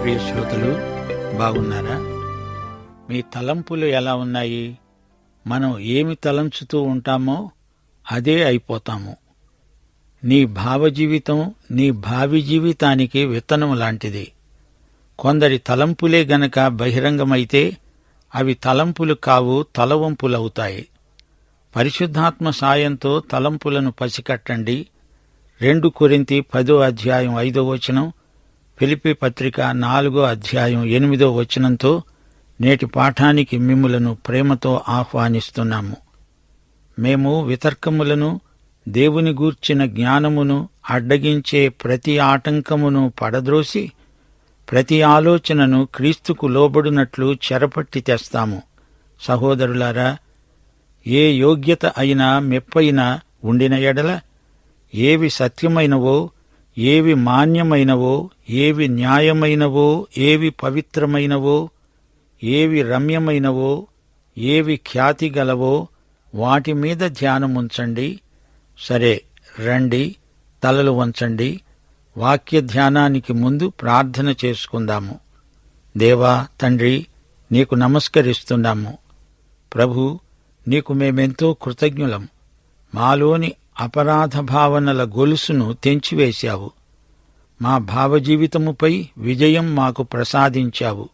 ప్రియ శ్రోతలు, బాగున్నారా? మీ తలంపులు ఎలా ఉన్నాయి? మనం ఏమి తలంచుతూ ఉంటామో అదే అయిపోతాము. నీ భావజీవితం నీ భావి జీవితానికి విత్తనం లాంటిది. కొందరి తలంపులే గనక బహిరంగమైతే అవి తలంపులు కావు, తలవంపులవుతాయి. పరిశుద్ధాత్మ సాయంతో తలంపులను పసికట్టండి. 2 కొరింథీ 10:5 ఫిలిప్పీ పత్రిక 4:8 నేటి పాఠానికి మిమ్ములను ప్రేమతో ఆహ్వానిస్తున్నాము. మేము వితర్కములను, దేవుని గూర్చిన జ్ఞానమును అడ్డగించే ప్రతి ఆటంకమును పడద్రోసి ప్రతి ఆలోచనను క్రీస్తుకు లోబడినట్లు చెరపట్టి తెస్తాము. సహోదరులారా, ఏ యోగ్యత అయినా మెప్పైనా ఉండిన ఎడల, ఏవి సత్యమైనవో, ఏవి మాన్యమైనవో, ఏవి న్యాయమైనవో, ఏవి పవిత్రమైనవో, ఏవి రమ్యమైనవో, ఏవి ఖ్యాతి గలవో వాటి మీద ధ్యానముంచండి. సరే, రండి, తలలు వంచండి. వాక్య ధ్యానానికి ముందు ప్రార్థన చేసుకుందాము. దేవా, తండ్రి, నీకు నమస్కరిస్తున్నాము. ప్రభు, నీకు మేమెంతో కృతజ్ఞులం. మాలోని అపరాధ భావనల గొలుసును తెంచివేశావు. మా భావజీవితముపై విజయం మాకు ప్రసాదించావు.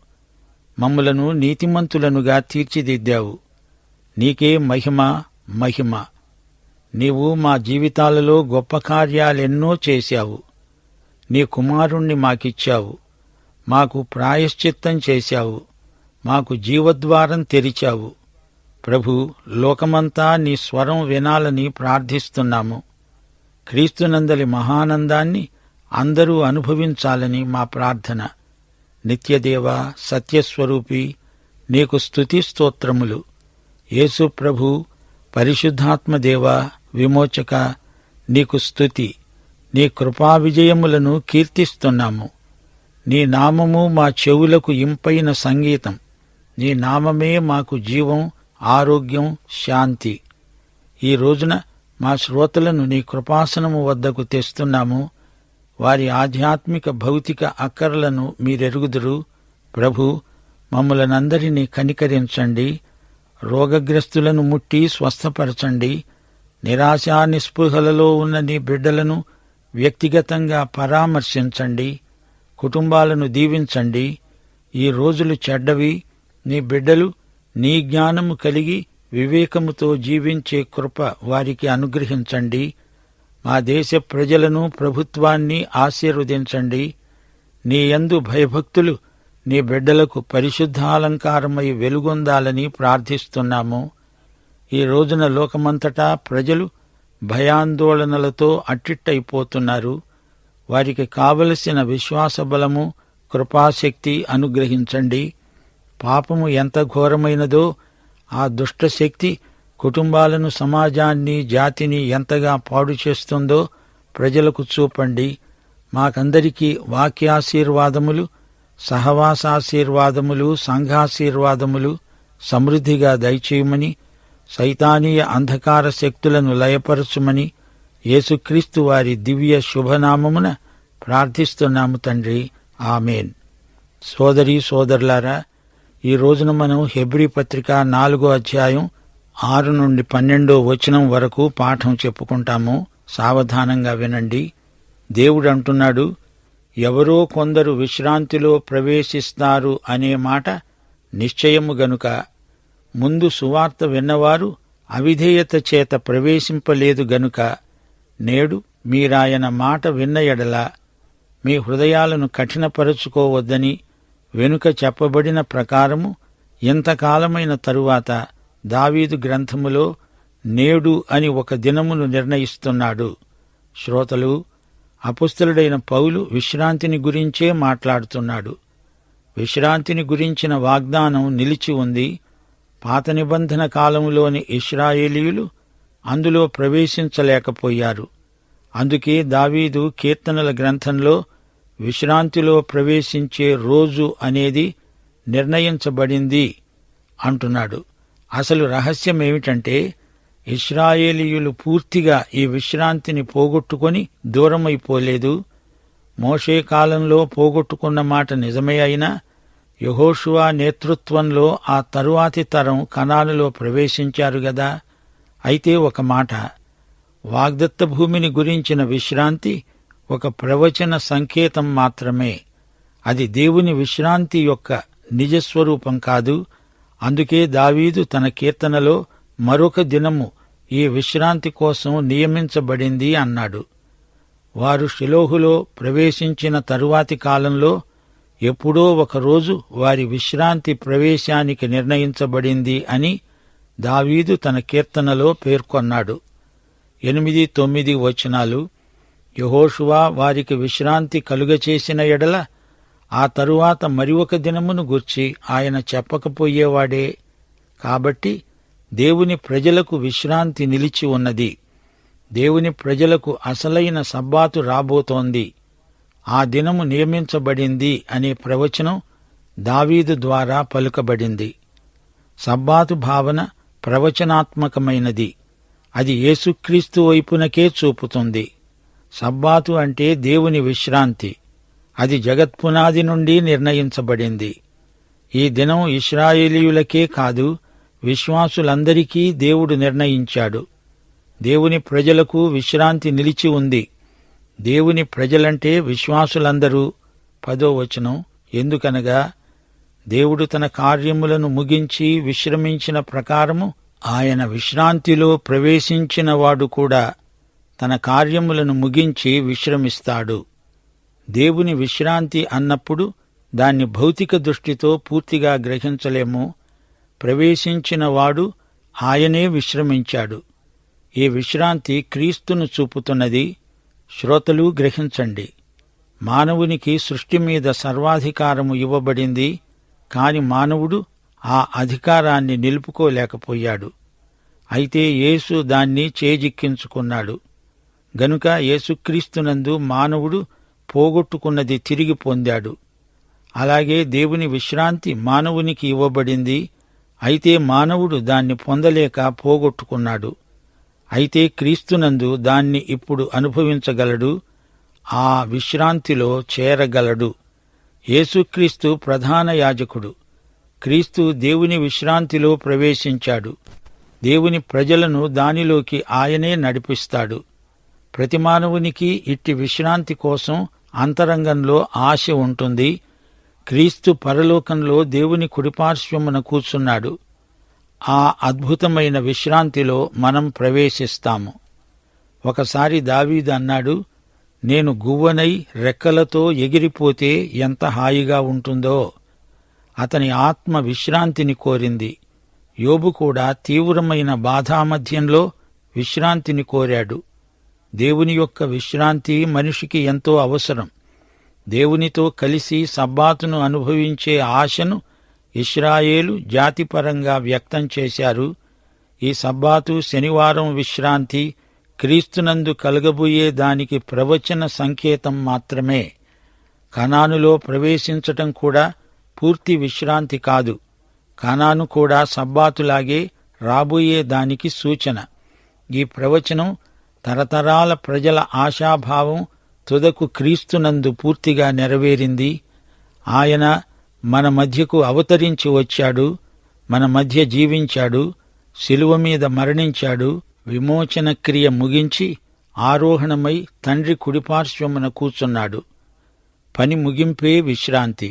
మమ్ములను నీతిమంతులనుగా తీర్చిదిద్దావు. నీకే మహిమ, మహిమ. నీవు మా జీవితాలలో గొప్ప కార్యాలెన్నో చేశావు. నీ కుమారుణ్ణి మాకిచ్చావు. మాకు ప్రాయశ్చిత్తం చేశావు. మాకు జీవద్వారం తెరిచావు. ప్రభు, లోకమంతా నీ స్వరం వినాలని ప్రార్థిస్తున్నాము. క్రీస్తునందలి మహానందాన్ని అందరూ అనుభవించాలని మా ప్రార్థన. నిత్యదేవ, సత్యస్వరూపి, నీకు స్తుతి స్తోత్రములు. యేసు ప్రభు, పరిశుద్ధాత్మదేవ, విమోచక, నీకు స్తుతి. నీ కృపా విజయములను కీర్తిస్తున్నాము. నీ నామము మా చెవులకు ఇంపైన సంగీతం. నీ నామమే మాకు జీవం, ఆరోగ్యం, శాంతి. ఈ రోజున మా శ్రోతలను నీ కృపాసనము వద్దకు తెస్తున్నాము. వారి ఆధ్యాత్మిక భౌతిక అక్కరలను మీరెరుగుదురు. ప్రభు, మమ్ములనందరినీ కనికరించండి. రోగగ్రస్తులను ముట్టి స్వస్థపరచండి. నిరాశా నిస్పృహలలో ఉన్న నీ బిడ్డలను వ్యక్తిగతంగా పరామర్శించండి. కుటుంబాలను దీవించండి. ఈ రోజులు చెడ్డవి. నీ బిడ్డలు నీ జ్ఞానము కలిగి వివేకముతో జీవించే కృప వారికి అనుగ్రహించండి. మా దేశ ప్రజలను, ప్రభుత్వాన్ని ఆశీర్వదించండి. నీ యందు భయభక్తులు నీ బిడ్డలకు పరిశుద్ధాలంకారమై వెలుగొందాలని ప్రార్థిస్తున్నాము. ఈ రోజున లోకమంతటా ప్రజలు భయాందోళనలతో అట్టిట్టయిపోతున్నారు. వారికి కావలసిన విశ్వాస బలము, కృపాశక్తి అనుగ్రహించండి. పాపము ఎంత ఘోరమైనదో ఆ దుష్టశక్తి కుటుంబాలను, సమాజాన్ని, జాతిని ఎంతగా పాడు చేస్తుందో ప్రజలకు చూపండి. మాకందరికీ వాక్యాశీర్వాదములు, సహవాసాశీర్వాదములు, సంఘాశీర్వాదములు సమృద్ధిగా దయచేయమని, సైతానీయ అంధకార శక్తులను లయపరచుమని యేసుక్రీస్తు వారి దివ్య శుభనామమున ప్రార్థిస్తున్నాము తండ్రి. ఆమేన్. సోదరీ సోదరులారా, ఈ రోజున మనం హెబ్రీ పత్రిక 4:6-12 వరకు పాఠం చెప్పుకుంటాము. సావధానంగా వినండి. దేవుడంటున్నాడు, ఎవరో కొందరు విశ్రాంతిలో ప్రవేశిస్తారు అనే మాట నిశ్చయము గనుక ముందు సువార్త విన్నవారు అవిధేయత చేత ప్రవేశింపలేదు గనుక నేడు మీరాయన మాట విన్న ఎడల మీ హృదయాలను కఠినపరచుకోవద్దని వెనుక చెప్పబడిన ప్రకారము ఇంతకాలమైన తరువాత దావీదు గ్రంథములో నేడు అని ఒక దినమును నిర్ణయిస్తున్నాడు. శ్రోతలు, అపుస్తలుడైన పౌలు విశ్రాంతిని గురించే మాట్లాడుతున్నాడు. విశ్రాంతిని గురించిన వాగ్దానం నిలిచి ఉంది. పాత నిబంధన కాలంలోని ఇశ్రాయేలీయులు అందులో ప్రవేశించలేకపోయారు. అందుకే దావీదు కీర్తనల గ్రంథంలో విశ్రాంతిలో ప్రవేశించే రోజు అనేది నిర్ణయించబడింది అంటున్నాడు. అసలు రహస్యమేమిటంటే, ఇశ్రాయేలీయులు పూర్తిగా ఈ విశ్రాంతిని పోగొట్టుకొని దూరమైపోలేదు. మోషే కాలంలో పోగొట్టుకున్న మాట నిజమే అయినా యెహోషువ నేతృత్వంలో ఆ తరువాతి తరం కనానులో ప్రవేశించారు గదా. అయితే ఒక మాట, వాగ్దత్త భూమిని గురించిన విశ్రాంతి ఒక ప్రవచన సంకేతం మాత్రమే. అది దేవుని విశ్రాంతి యొక్క నిజస్వరూపం కాదు. అందుకే దావీదు తన కీర్తనలో మరొక దినము ఈ విశ్రాంతి కోసం నియమించబడింది అన్నాడు. వారు షిలోహులో ప్రవేశించిన తరువాతి కాలంలో ఎప్పుడో ఒకరోజు వారి విశ్రాంతి ప్రవేశానికి నిర్ణయించబడింది అని దావీదు తన కీర్తనలో పేర్కొన్నాడు. 8, 9 వచనాలు. యెహోషువ వారికి విశ్రాంతి కలుగచేసిన ఎడల ఆ తరువాత మరి ఒక దినమును గూర్చి ఆయన చెప్పకపోయేవాడే. కాబట్టి దేవుని ప్రజలకు విశ్రాంతి నిలిచి ఉన్నది. దేవుని ప్రజలకు అసలైన సబ్బాతు రాబోతోంది. ఆ దినము నియమించబడింది అనే ప్రవచనం దావీదు ద్వారా పలుకబడింది. సబ్బాతు భావన ప్రవచనాత్మకమైనది. అది యేసుక్రీస్తు వైపునకే చూపుతుంది. సబ్బాతు అంటే దేవుని విశ్రాంతి. అది జగత్పునాది నుండి నిర్ణయించబడింది. ఈ దినం ఇశ్రాయేలీయులకే కాదు, విశ్వాసులందరికీ దేవుడు నిర్ణయించాడు. దేవుని ప్రజలకు విశ్రాంతి నిలిచి ఉంది. దేవుని ప్రజలంటే విశ్వాసులందరూ. 10వ వచనం. ఎందుకనగా దేవుడు తన కార్యములను ముగించి విశ్రమించిన ప్రకారము ఆయన విశ్రాంతిలో ప్రవేశించిన వాడు కూడా తన కార్యములను ముగించి విశ్రమిస్తాడు. దేవుని విశ్రాంతి అన్నప్పుడు దాన్ని భౌతిక దృష్టితో పూర్తిగా గ్రహించలేము. ప్రవేశించిన వాడు ఆయనే విశ్రమించాడు. ఈ విశ్రాంతి క్రీస్తును చూపుతున్నది. శ్రోతలు గ్రహించండి. మానవునికి సృష్టి మీద సర్వాధికారము ఇవ్వబడింది. కాని మానవుడు ఆ అధికారాన్ని నిలుపుకోలేకపోయాడు. అయితే యేసు దాన్ని చేజిక్కించుకున్నాడు. గనుక యేసుక్రీస్తునందు మానవుడు పోగొట్టుకున్నది తిరిగి పొందాడు. అలాగే దేవుని విశ్రాంతి మానవునికి ఇవ్వబడింది. అయితే మానవుడు దాన్ని పొందలేక పోగొట్టుకున్నాడు. అయితే క్రీస్తునందు దాన్ని ఇప్పుడు అనుభవించగలడు. ఆ విశ్రాంతిలో చేరగలడు. యేసుక్రీస్తు ప్రధాన యాజకుడు. క్రీస్తు దేవుని విశ్రాంతిలో ప్రవేశించాడు. దేవుని ప్రజలను దానిలోకి ఆయనే నడిపిస్తాడు. ప్రతి మానవునికి ఇట్టి విశ్రాంతి కోసం అంతరంగంలో ఆశ ఉంటుంది. క్రీస్తు పరలోకంలో దేవుని కుడిపార్శ్వమున కూర్చున్నాడు. ఆ అద్భుతమైన విశ్రాంతిలో మనం ప్రవేశిస్తాము. ఒకసారి దావీదు అన్నాడు, నేను గువ్వనై రెక్కలతో ఎగిరిపోతే ఎంత హాయిగా ఉంటుందో. అతని ఆత్మ విశ్రాంతిని కోరింది. యోబు కూడా తీవ్రమైన బాధామధ్యంలో విశ్రాంతిని కోరాడు. దేవుని యొక్క విశ్రాంతి మనిషికి ఎంతో అవసరం. దేవునితో కలిసి సబ్బాతును అనుభవించే ఆశను ఇశ్రాయేలు జాతిపరంగా వ్యక్తం చేశారు. ఈ సబ్బాతు, శనివారం విశ్రాంతి క్రీస్తునందు కలగబోయే దానికి ప్రవచన సంకేతం మాత్రమే. కనానులో ప్రవేశించటం కూడా పూర్తి విశ్రాంతి కాదు. కనాను కూడా సబ్బాతులాగే రాబోయే దానికి సూచన. ఈ ప్రవచనం తరతరాల ప్రజల ఆశాభావం తుదకు క్రీస్తునందు పూర్తిగా నెరవేరింది. ఆయన మన మధ్యకు అవతరించి వచ్చాడు, మన మధ్య జీవించాడు, శిలువ మీద మరణించాడు, విమోచన క్రియ ముగించి ఆరోహణమై తండ్రి కుడిపార్శ్వమున కూర్చున్నాడు. పని ముగింపే విశ్రాంతి.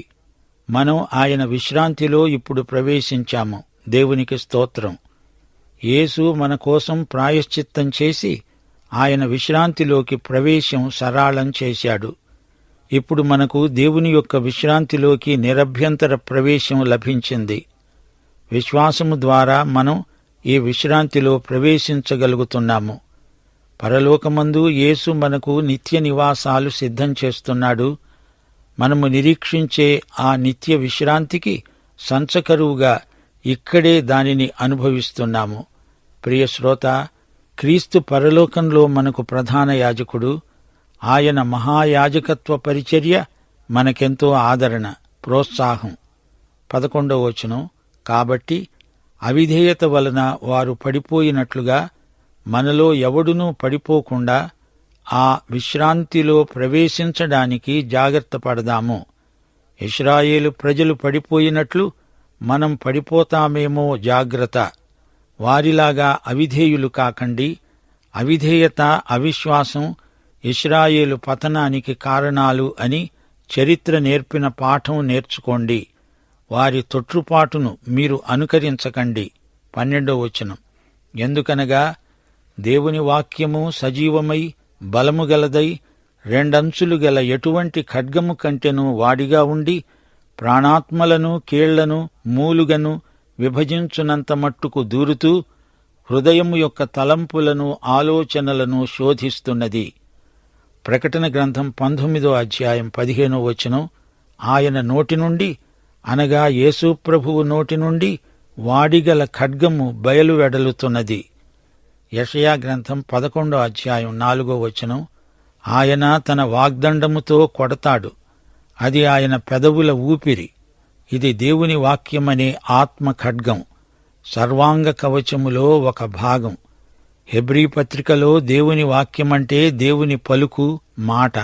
మనం ఆయన విశ్రాంతిలో ఇప్పుడు ప్రవేశించాము. దేవునికి స్తోత్రం. యేసు మన కోసం ప్రాయశ్చిత్తం చేసి ఆయన విశ్రాంతిలోకి ప్రవేశం సరళం చేశాడు. ఇప్పుడు మనకు దేవుని యొక్క విశ్రాంతిలోకి నిరభ్యంతర ప్రవేశం లభించింది. విశ్వాసము ద్వారా మనం ఈ విశ్రాంతిలో ప్రవేశించగలుగుతున్నాము. పరలోకమందు యేసు మనకు నిత్య నివాసాలు సిద్ధం చేస్తున్నాడు. మనము నిరీక్షించే ఆ నిత్య విశ్రాంతికి సంచకరువుగా ఇక్కడే దానిని అనుభవిస్తున్నాము. ప్రియ శ్రోత, క్రీస్తు పరలోకంలో మనకు ప్రధాన యాజకుడు. ఆయన మహాయాజకత్వ పరిచర్య మనకెంతో ఆదరణ, ప్రోత్సాహం. 11వ వచనం. కాబట్టి అవిధేయత వలన వారు పడిపోయినట్లుగా మనలో ఎవడునూ పడిపోకుండా ఆ విశ్రాంతిలో ప్రవేశించడానికి జాగ్రత్త పడదాము. ఇశ్రాయేలు ప్రజలు పడిపోయినట్లు మనం పడిపోతామేమో జాగ్రత్త. వారిలాగా అవిధేయులు కాకండి. అవిధేయత, అవిశ్వాసం ఇశ్రాయేలు పతనానికి కారణాలు అని చరిత్ర నేర్పిన పాఠం నేర్చుకోండి. వారి తొట్రుపాటును మీరు అనుకరించకండి. 12వ వచనం. ఎందుకనగా దేవుని వాక్యము సజీవమై బలము గలదై రెండంచులు గల ఎటువంటి ఖడ్గము కంటెను వాడిగా ఉండి ప్రాణాత్మలను కీళ్లను మూలుగను విభజించునంత మట్టుకు దూరుతూ హృదయము యొక్క తలంపులను ఆలోచనలను శోధిస్తున్నది. ప్రకటన గ్రంథం 19వ అధ్యాయం 15వ వచనం. ఆయన నోటి నుండి, అనగా యేసు ప్రభువు నోటి నుండి వాడిగల ఖడ్గము బయలువెడలుతున్నది. యెషయా గ్రంథం 11వ అధ్యాయం 4వ వచనం. ఆయన తన వాగ్దండముతో కొడతాడు, అది ఆయన పెదవుల ఊపిరి. ఇది దేవుని వాక్యమనే ఆత్మ ఖడ్గం, సర్వాంగ కవచములో ఒక భాగం. హెబ్రీ పత్రికలో దేవుని వాక్యమంటే దేవుని పలుకు, మాట,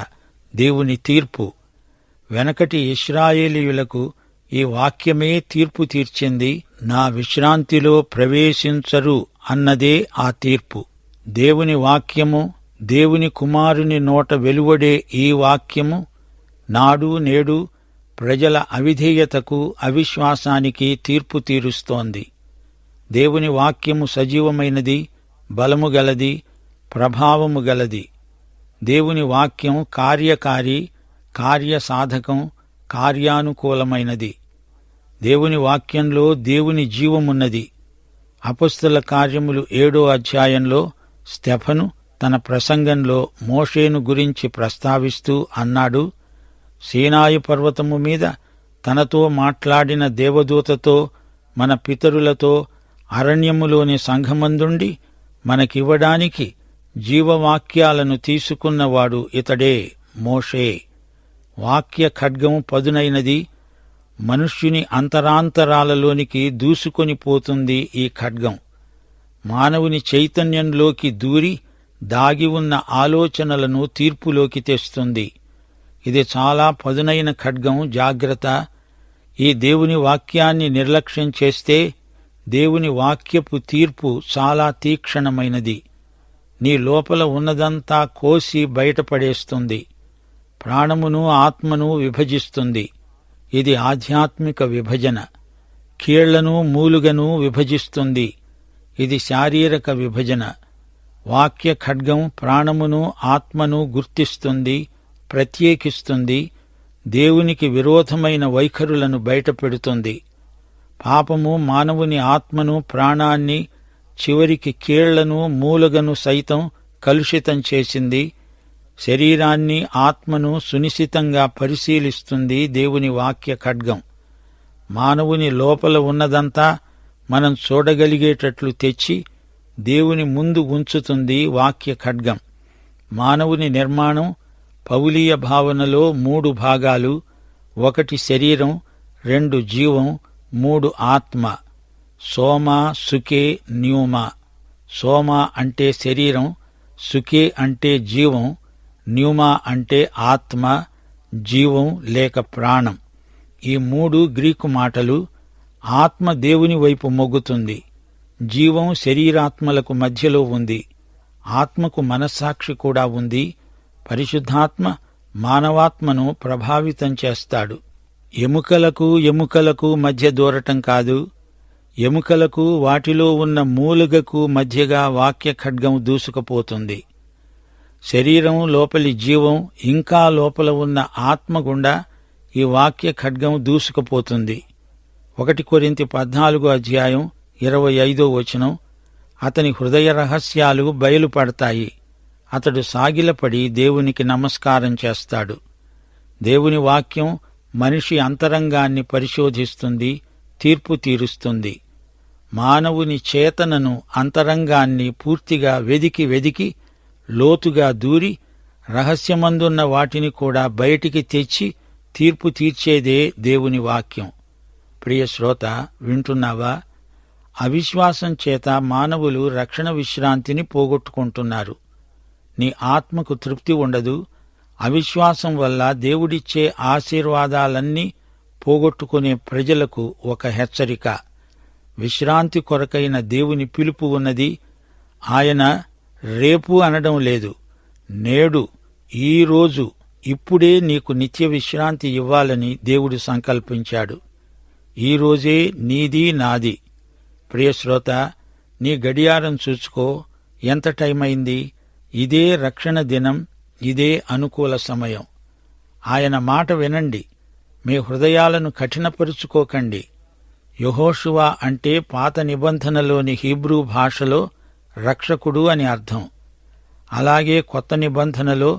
దేవుని తీర్పు. వెనకటి ఇశ్రాయేలీయులకు ఈ వాక్యమే తీర్పు తీర్చింది. నా విశ్రాంతిలో ప్రవేశించరు అన్నదే ఆ తీర్పు. దేవుని వాక్యము, దేవుని కుమారుని నోట వెలువడే ఈ వాక్యము నాడు నేడు ప్రజల అవిధేయతకు, అవిశ్వాసానికి తీర్పు తీరుస్తోంది. దేవుని వాక్యము సజీవమైనది, బలము గలది, ప్రభావము గలది. దేవుని వాక్యం కార్యకారి, కార్యసాధకం, కార్యానుకూలమైనది. దేవుని వాక్యంలో దేవుని జీవమున్నది. అపొస్తలుల కార్యములు 7వ అధ్యాయంలో స్టెఫను తన ప్రసంగంలో మోషేను గురించి ప్రస్తావిస్తూ అన్నాడు, సీనాయి పర్వతము మీద తనతో మాట్లాడిన దేవదూతతో, మన పితరులతో అరణ్యములోని సంఘమందుండి మనకివ్వడానికి జీవవాక్యాలను తీసుకున్నవాడు ఇతడే, మోషే. వాక్య ఖడ్గం పదునైనది. మనుష్యుని అంతరాంతరాలలోనికి దూసుకొని పోతుంది ఈ ఖడ్గం. మానవుని చైతన్యంలోకి దూరి దాగి ఉన్న ఆలోచనలను తీర్పులోకి తెస్తుంది. ఇది చాలా పదునైన ఖడ్గం. జాగ్రత్త. ఈ దేవుని వాక్యాన్ని నిర్లక్ష్యం చేస్తే దేవుని వాక్యపు తీర్పు చాలా తీక్షణమైనది. నీ లోపల ఉన్నదంతా కోసి బయటపడేస్తుంది. ప్రాణమును ఆత్మను విభజిస్తుంది. ఇది ఆధ్యాత్మిక విభజన. కీళ్లను మూలుగను విభజిస్తుంది. ఇది శారీరక విభజన. వాక్య ఖడ్గం ప్రాణమును ఆత్మను గుర్తిస్తుంది, ప్రత్యేకిస్తుంది. దేవునికి విరోధమైన వైఖరులను బయటపెడుతుంది. పాపము మానవుని ఆత్మను, ప్రాణాన్ని, చివరికి కీళ్లను, మూలుగను సైతం కలుషితం చేసింది. శరీరాన్ని, ఆత్మను సునిశితంగా పరిశీలిస్తుంది దేవుని వాక్య ఖడ్గం. మానవుని లోపల ఉన్నదంతా మనం చూడగలిగేటట్లు తెచ్చి దేవుని ముందు ఉంచుతుంది వాక్య ఖడ్గం. మానవుని నిర్మాణం పౌలీయ భావనలో 3 భాగాలు. 1 శరీరం, 2 జీవం, 3 ఆత్మ. సోమా, సుకే, న్యూమా. సోమా అంటే శరీరం, సుకే అంటే జీవం, న్యూమా అంటే ఆత్మ, జీవం లేక ప్రాణం. ఈ 3 గ్రీకు మాటలు. ఆత్మ దేవుని వైపు మొగ్గుతుంది. జీవం శరీరాత్మలకు మధ్యలో ఉంది. ఆత్మకు మనస్సాక్షి కూడా ఉంది. పరిశుద్ధాత్మ మానవాత్మను ప్రభావితం చేస్తాడు. ఎముకలకు ఎముకలకు మధ్య దూరటం కాదు. ఎముకలకు వాటిలో ఉన్న మూలుగకు మధ్యగా వాక్య ఖడ్గం దూసుకుపోతుంది. శరీరం లోపలి జీవం ఇంకా లోపల ఉన్న ఆత్మ గుండా ఈ వాక్య ఖడ్గం దూసుకుపోతుంది. 1 కొరింథీ 14వ అధ్యాయం 25వ వచనం. అతని హృదయ రహస్యాలు బయలుపడతాయి. అతడు సాగిలపడి దేవునికి నమస్కారం చేస్తాడు. దేవుని వాక్యం మనిషి అంతరంగాన్ని పరిశోధిస్తుంది, తీర్పు తీరుస్తుంది. మానవుని చేతనను, అంతరంగాన్ని పూర్తిగా వెదికి లోతుగా దూరి రహస్యమందున్న వాటిని కూడా బయటికి తెచ్చి తీర్పు తీర్చేదే దేవుని వాక్యం. ప్రియ శ్రోత, వింటున్నావా? అవిశ్వాసం చేత మానవులు రక్షణ విశ్రాంతిని పోగొట్టుకుంటున్నారు. నీ ఆత్మకు తృప్తి ఉండదు. అవిశ్వాసం వల్ల దేవుడిచ్చే ఆశీర్వాదాలన్నీ పోగొట్టుకునే ప్రజలకు ఒక హెచ్చరిక. విశ్రాంతి కొరకైన దేవుని పిలుపు ఉన్నది. ఆయన రేపు అనడం లేదు. నేడు, ఈ రోజు, ఇప్పుడే నీకు నిత్య విశ్రాంతి ఇవ్వాలని దేవుడు సంకల్పించాడు. ఈ రోజే నీది, నాది. ప్రియశ్రోత, నీ గడియారం చూసుకో. ఎంత టైమైంది? ఇదే రక్షణ దినం, ఇదే అనుకూల సమయం. ఆయన మాట వినండి. మీ హృదయాలను కఠినపరుచుకోకండి. యెహోషువ అంటే పాత నిబంధనలోని హీబ్రూ భాషలో రక్షకుడు అని అర్థం. అలాగే కొత్త నిబంధనలో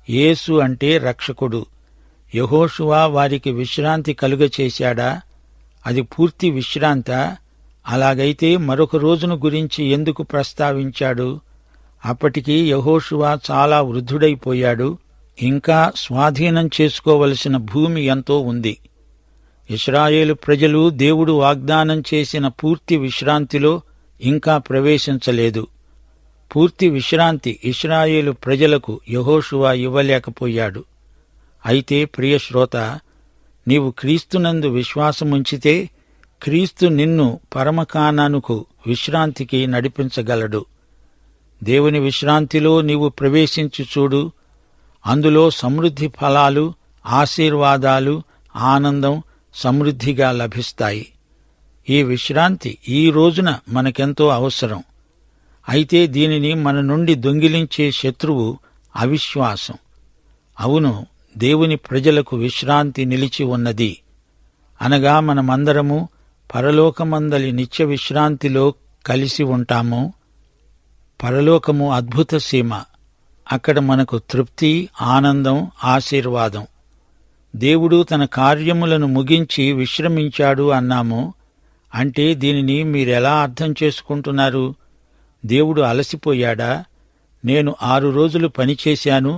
యేసు అంటే రక్షకుడు. యెహోషువ వారికి విశ్రాంతి కలుగచేశాడా? అది పూర్తి విశ్రాంతా? అలాగైతే మరొక రోజును గురించి ఎందుకు ప్రస్తావించాడు? అప్పటికి యెహోషువ చాలా వృద్ధుడైపోయాడు. ఇంకా స్వాధీనం చేసుకోవలసిన భూమి ఎంతో ఉంది. ఇశ్రాయేలు ప్రజలు దేవుడు వాగ్దానం చేసిన పూర్తి విశ్రాంతిలో ఇంకా ప్రవేశించలేదు. పూర్తి విశ్రాంతి ఇశ్రాయేలు ప్రజలకు యెహోషువ ఇవ్వలేకపోయాడు. అయితే ప్రియశ్రోత, నీవు క్రీస్తునందు విశ్వాసముంచితే క్రీస్తు నిన్ను పరమకానానుకు విశ్రాంతికి నడిపించగలడు. దేవుని విశ్రాంతిలో నీవు ప్రవేశించి చూడు. అందులో సమృద్ధి ఫలాలు, ఆశీర్వాదాలు, ఆనందం సమృద్ధిగా లభిస్తాయి. ఈ విశ్రాంతి ఈ రోజున మనకెంతో అవసరం. అయితే దీనిని మన నుండి దొంగిలించే శత్రువు అవిశ్వాసం. అవును, దేవుని ప్రజలకు విశ్రాంతి నిలిచి ఉన్నది. అనగా మనమందరము పరలోకమందలి నిత్య విశ్రాంతిలో కలిసి ఉంటాము. పరలోకము అద్భుత సీమ. అక్కడ మనకు తృప్తి, ఆనందం, ఆశీర్వాదం. దేవుడు తన కార్యములను ముగించి విశ్రమించాడు అన్నాము. అంటే దీనిని మీరెలా అర్థం చేసుకుంటున్నారు? దేవుడు అలసిపోయాడా? నేను 6 రోజులు పనిచేశాను,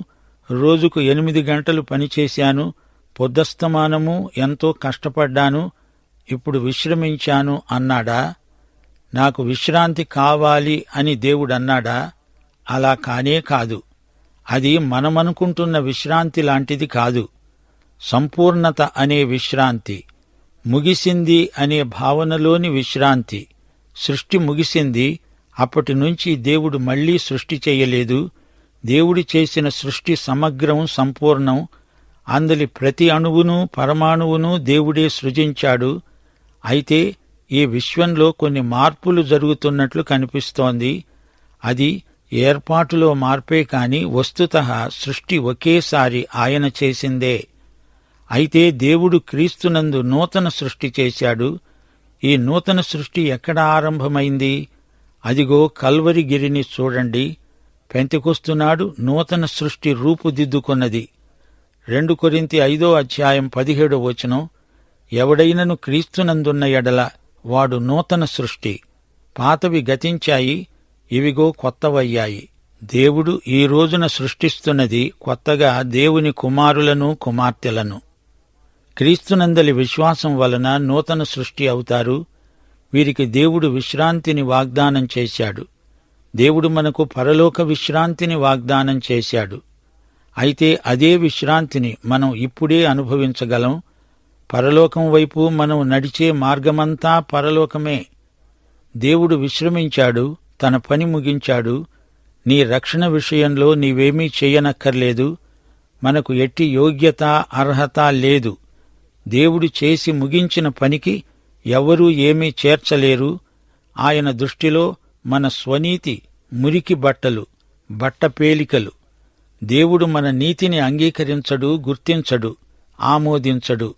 రోజుకు 8 గంటలు పనిచేశాను, పొద్దస్తమానము ఎంతో కష్టపడ్డాను, ఇప్పుడు విశ్రమించాను అన్నాడా? నాకు విశ్రాంతి కావాలి అని దేవుడన్నాడా? అలా కానే కాదు. అది మనమనుకుంటున్న విశ్రాంతి లాంటిది కాదు. సంపూర్ణత అనే విశ్రాంతి, ముగిసింది అనే భావనలోని విశ్రాంతి. సృష్టి ముగిసింది. అప్పటి నుంచి దేవుడు మళ్లీ సృష్టి చేయలేదు. దేవుడు చేసిన సృష్టి సమగ్రం, సంపూర్ణం. అందలి ప్రతి అణువును, పరమాణువును దేవుడే సృజించాడు. అయితే ఈ విశ్వంలో కొన్ని మార్పులు జరుగుతున్నట్లు కనిపిస్తోంది. అది ఏర్పాటులో మార్పే కాని వస్తుతః సృష్టి ఒకేసారి ఆయన చేసిందే. అయితే దేవుడు క్రీస్తునందు నూతన సృష్టి చేశాడు. ఈ నూతన సృష్టి ఎక్కడ ఆరంభమైంది? అదిగో కల్వరి గిరిని చూడండి. పెంతెకొస్తునాడు నూతన సృష్టి రూపుదిద్దుకున్నది. 2 కొరింథీ 5:17 ఎవడైనను క్రీస్తునందున్న ఎడల వాడు నూతన సృష్టి. పాతవి గతించాయి, ఇవిగో కొత్తవయ్యాయి. దేవుడు ఈ రోజున సృష్టిస్తున్నది కొత్తగా దేవుని కుమారులను, కుమార్తెలను. క్రీస్తునందలి విశ్వాసం వలన నూతన సృష్టి అవుతారు. వీరికి దేవుడు విశ్రాంతిని వాగ్దానం చేశాడు. దేవుడు మనకు పరలోక విశ్రాంతిని వాగ్దానం చేశాడు. అయితే అదే విశ్రాంతిని మనం ఇప్పుడే అనుభవించగలం. పరలోకం వైపు మనం నడిచే మార్గమంతా పరలోకమే. దేవుడు విశ్రమించాడు, తన పని ముగించాడు. నీ రక్షణ విషయంలో నీవేమీ చెయ్యనక్కర్లేదు. మనకు ఎట్టి యోగ్యత, అర్హత లేదు. దేవుడు చేసి ముగించిన పనికి ఎవ్వరూ ఏమీ చేర్చలేరు. ఆయన దృష్టిలో మన స్వనీతి మురికి బట్టలు, బట్టపేలికలు. దేవుడు మన నీతిని అంగీకరించడు, గుర్తించడు, ఆమోదించడు.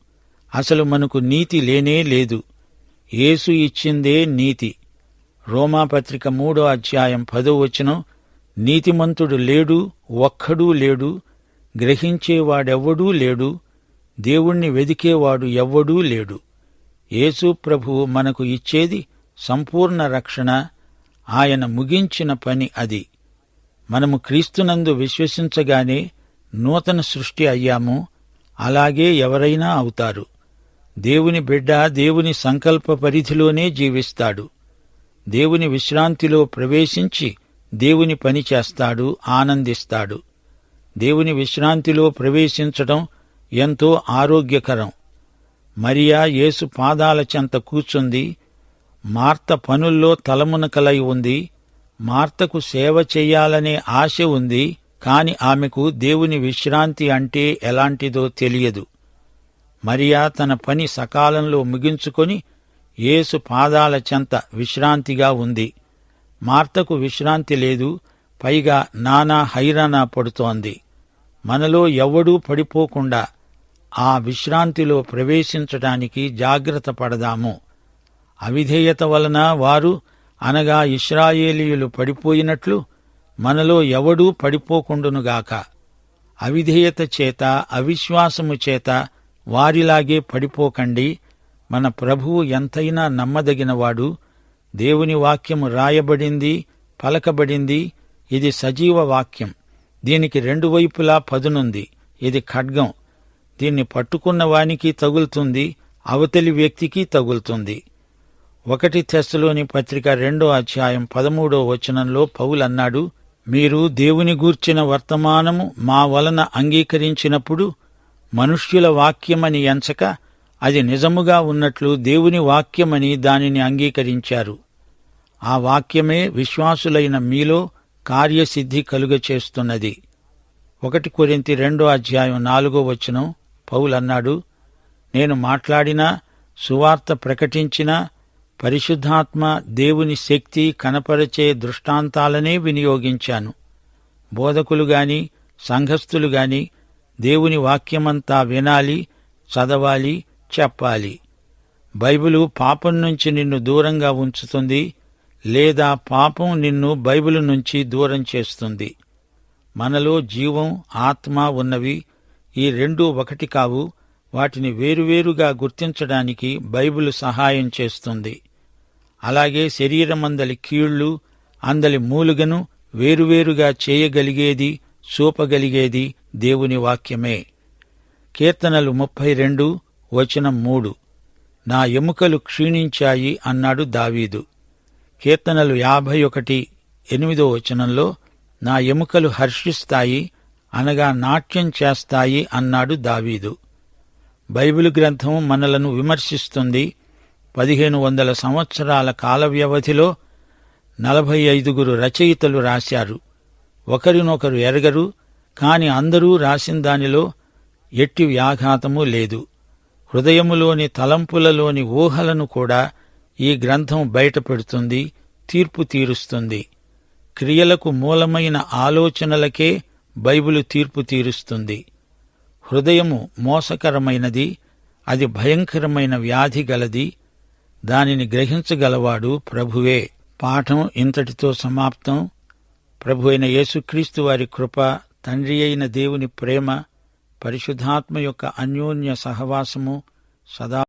అసలు మనకు నీతి లేనే లేదు. యేసు ఇచ్చిందే నీతి. రోమాపత్రిక 3:10 నీతిమంతుడు లేడు, ఒక్కడూ లేడు. గ్రహించేవాడెవ్వడూ లేడు. దేవుణ్ణి వెదికేవాడు ఎవ్వడూ లేడు. యేసు ప్రభువు మనకు ఇచ్చేది సంపూర్ణ రక్షణ. ఆయన ముగించిన పని అది. మనము క్రీస్తునందు విశ్వసించగానే నూతన సృష్టి అయ్యాము. అలాగే ఎవరైనా అవుతారు. దేవుని బిడ్డ దేవుని సంకల్ప పరిధిలోనే జీవిస్తాడు. దేవుని విశ్రాంతిలో ప్రవేశించి దేవుని పని చేస్తాడు, ఆనందిస్తాడు. దేవుని విశ్రాంతిలో ప్రవేశించడం ఎంతో ఆరోగ్యకరం. మరియా యేసు పాదాల చెంత కూర్చుంది. మార్త పనుల్లో తలమునకలై ఉంది. మార్తకు సేవ చెయ్యాలనే ఆశ ఉంది, కాని ఆమెకు దేవుని విశ్రాంతి అంటే ఎలాంటిదో తెలియదు. మరియా తన పని సకాలంలో ముగించుకొని యేసు పాదాల చెంత విశ్రాంతిగా ఉంది. మార్తకు విశ్రాంతి లేదు, పైగా నానా హైరానా పడుతోంది. మనలో ఎవ్వడూ పడిపోకుండా ఆ విశ్రాంతిలో ప్రవేశించటానికి జాగ్రత్త పడదాము. అవిధేయత వలన వారు, అనగా ఇశ్రాయేలీయులు పడిపోయినట్లు మనలో ఎవడూ పడిపోకుండునుగాక. అవిధేయత చేత, అవిశ్వాసము చేత వారిలాగే పడిపోకండి. మన ప్రభువు ఎంతైనా నమ్మదగినవాడు. దేవుని వాక్యము రాయబడింది, పలకబడింది. ఇది సజీవ వాక్యం. దీనికి రెండు వైపులా పదునుంది. ఇది ఖడ్గం. దీన్ని పట్టుకున్న వానికి తగులుతుంది, అవతలి వ్యక్తికి తగులుతుంది. 1 తెస్సలోని పత్రిక 2వ అధ్యాయం 13వ వచనంలో పౌలన్నాడు, మీరు దేవుని గూర్చిన వర్తమానము మా వలన అంగీకరించినప్పుడు మనుష్యుల వాక్యమని ఎంచక అది నిజముగా ఉన్నట్లు దేవుని వాక్యమని దానిని అంగీకరించారు. ఆ వాక్యమే విశ్వాసులైన మీలో కార్యసిద్ధి కలుగచేస్తున్నది. 1 కొరింథీ 2వ అధ్యాయం 4వ వచనం పౌలన్నాడు, నేను మాట్లాడినా, సువార్త ప్రకటించినా పరిశుద్ధాత్మ దేవుని శక్తి కనపరచే దృష్టాంతాలనే వినియోగించాను. బోధకులుగాని సంఘస్థులుగాని దేవుని వాక్యమంతా వినాలి, చదవాలి, చెప్పాలి. బైబిలు పాపం నుంచి నిన్ను దూరంగా ఉంచుతుంది, లేదా పాపం నిన్ను బైబిలు నుంచి దూరం చేస్తుంది. మనలో జీవం, ఆత్మ ఉన్నవి. ఈ రెండూ ఒకటి కావు. వాటిని వేరువేరుగా గుర్తించడానికి బైబిలు సహాయం చేస్తుంది. అలాగే శరీరమందలి కీళ్లు, అందలి మూలుగను వేరువేరుగా చేయగలిగేది, చూపగలిగేది దేవుని వాక్యమే. కీర్తనలు 32 వచనం 3, నా ఎముకలు క్షీణించాయి అన్నాడు దావీదు. కీర్తనలు 51 8వ వచనంలో నా ఎముకలు హర్షిస్తాయి, అనగా నాట్యం చేస్తాయి అన్నాడు దావీదు. బైబిలు గ్రంథం మనలను విమర్శిస్తుంది. 1500 సంవత్సరాల కాల వ్యవధిలో 45 రచయితలు రాశారు. ఒకరినొకరు ఎరగరు, కాని అందరూ రాసిన దానిలో ఎట్టి వ్యాఘాతమూ లేదు. హృదయములోని తలంపులలోని ఊహలను కూడా ఈ గ్రంథం బయటపెడుతుంది, తీర్పు తీరుస్తుంది. క్రియలకు మూలమైన ఆలోచనలకే బైబిలు తీర్పు తీరుస్తుంది. హృదయము మోసకరమైనది, అది భయంకరమైన వ్యాధి గలది. దానిని గ్రహించగలవాడు ప్రభువే. పాఠం ఇంతటితో సమాప్తం. ప్రభు అయిన యేసుక్రీస్తు వారి కృప, తండ్రి అయిన దేవుని ప్రేమ, పరిశుద్ధాత్మ యొక్క అన్యోన్య సహవాసము సదా